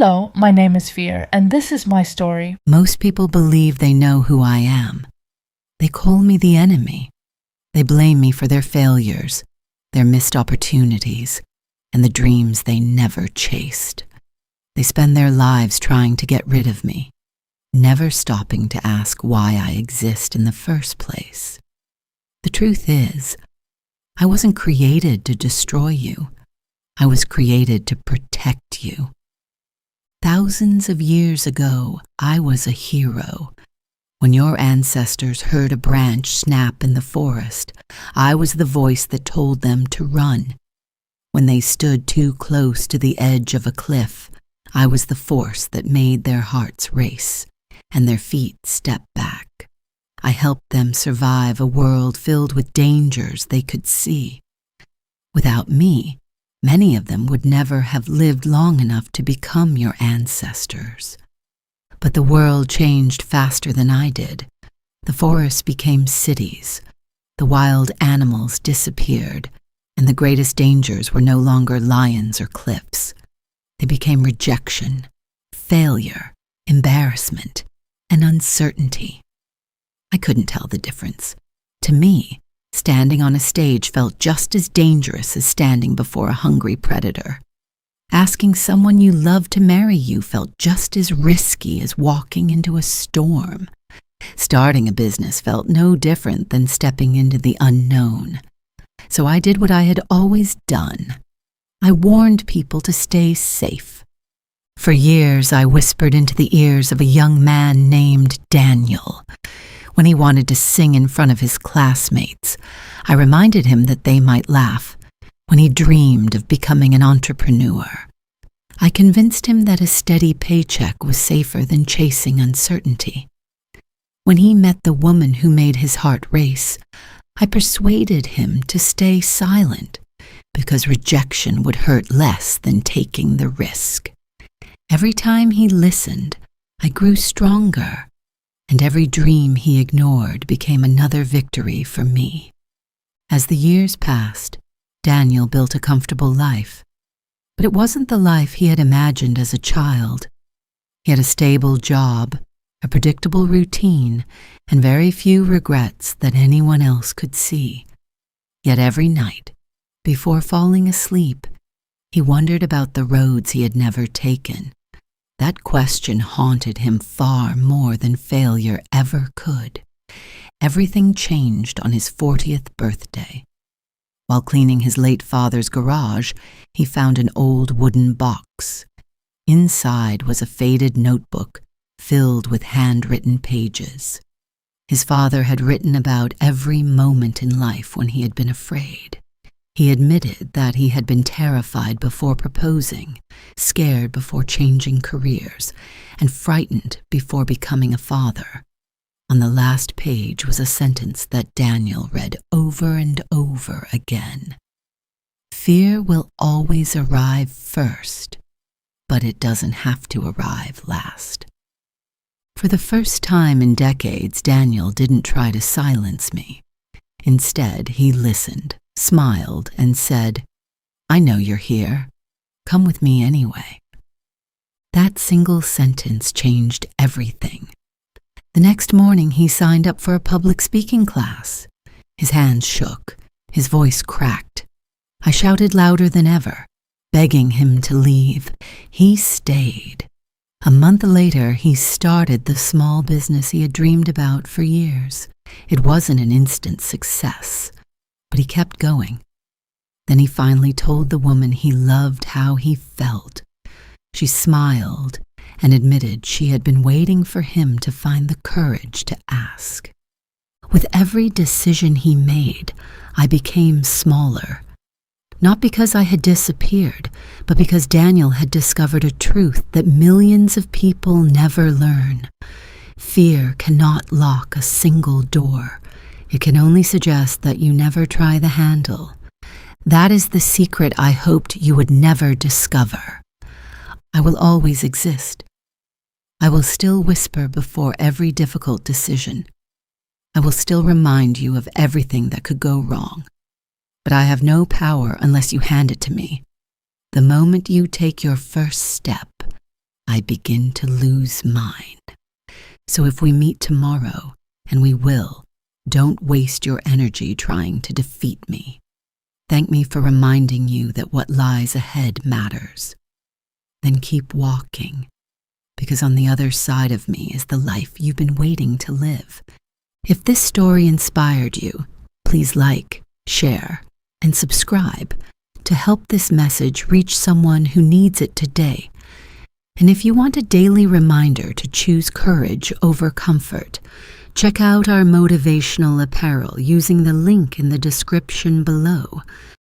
Hello, my name is Fear, and this is my story. Most people believe they know who I am. They call me the enemy. They blame me for their failures, their missed opportunities, and the dreams they never chased. They spend their lives trying to get rid of me, never stopping to ask why I exist in the first place. The truth is, I wasn't created to destroy you. I was created to protect you. Thousands of years ago, I was a hero. When your ancestors heard a branch snap in the forest, I was the voice that told them to run. When they stood too close to the edge of a cliff, I was the force that made their hearts race and their feet step back. I helped them survive a world filled with dangers they could see. Without me, many of them would never have lived long enough to become your ancestors. But the world changed faster than I did. The forests became cities, the wild animals disappeared, and the greatest dangers were no longer lions or cliffs. They became rejection, failure, embarrassment, and uncertainty. I couldn't tell the difference. To me, standing on a stage felt just as dangerous as standing before a hungry predator. Asking someone you love to marry you felt just as risky as walking into a storm. Starting a business felt no different than stepping into the unknown. So I did what I had always done. I warned people to stay safe. For years, I whispered into the ears of a young man named Daniel. When he wanted to sing in front of his classmates, I reminded him that they might laugh. When he dreamed of becoming an entrepreneur, I convinced him that a steady paycheck was safer than chasing uncertainty. When he met the woman who made his heart race, I persuaded him to stay silent because rejection would hurt less than taking the risk. Every time he listened, I grew stronger. And every dream he ignored became another victory for me. As the years passed, Daniel built a comfortable life. But it wasn't the life he had imagined as a child. He had a stable job, a predictable routine, and very few regrets that anyone else could see. Yet every night, before falling asleep, he wondered about the roads he had never taken. That question haunted him far more than failure ever could. Everything changed on his 40th birthday. While cleaning his late father's garage, he found an old wooden box. Inside was a faded notebook filled with handwritten pages. His father had written about every moment in life when he had been afraid. He admitted that he had been terrified before proposing, scared before changing careers, and frightened before becoming a father. On the last page was a sentence that Daniel read over and over again. Fear will always arrive first, but it doesn't have to arrive last. For the first time in decades, Daniel didn't try to silence me. Instead, he listened, smiled, and said, "I know you're here. Come with me anyway." That single sentence changed everything. The next morning, he signed up for a public speaking class. His hands shook, his voice cracked. I shouted louder than ever, begging him to leave. He stayed. A month later, he started the small business he had dreamed about for years. It wasn't an instant success, but he kept going. Then he finally told the woman he loved how he felt. She smiled and admitted she had been waiting for him to find the courage to ask. With every decision he made, I became smaller. Not because I had disappeared, but because Daniel had discovered a truth that millions of people never learn. Fear cannot lock a single door. It can only suggest that you never try the handle. That is the secret I hoped you would never discover. I will always exist. I will still whisper before every difficult decision. I will still remind you of everything that could go wrong. But I have no power unless you hand it to me. The moment you take your first step, I begin to lose mine. So if we meet tomorrow, and we will, don't waste your energy trying to defeat me. Thank me for reminding you that what lies ahead matters. Then keep walking, because on the other side of me is the life you've been waiting to live. If this story inspired you, please like, share, and subscribe to help this message reach someone who needs it today. And if you want a daily reminder to choose courage over comfort, check out our motivational apparel using the link in the description below.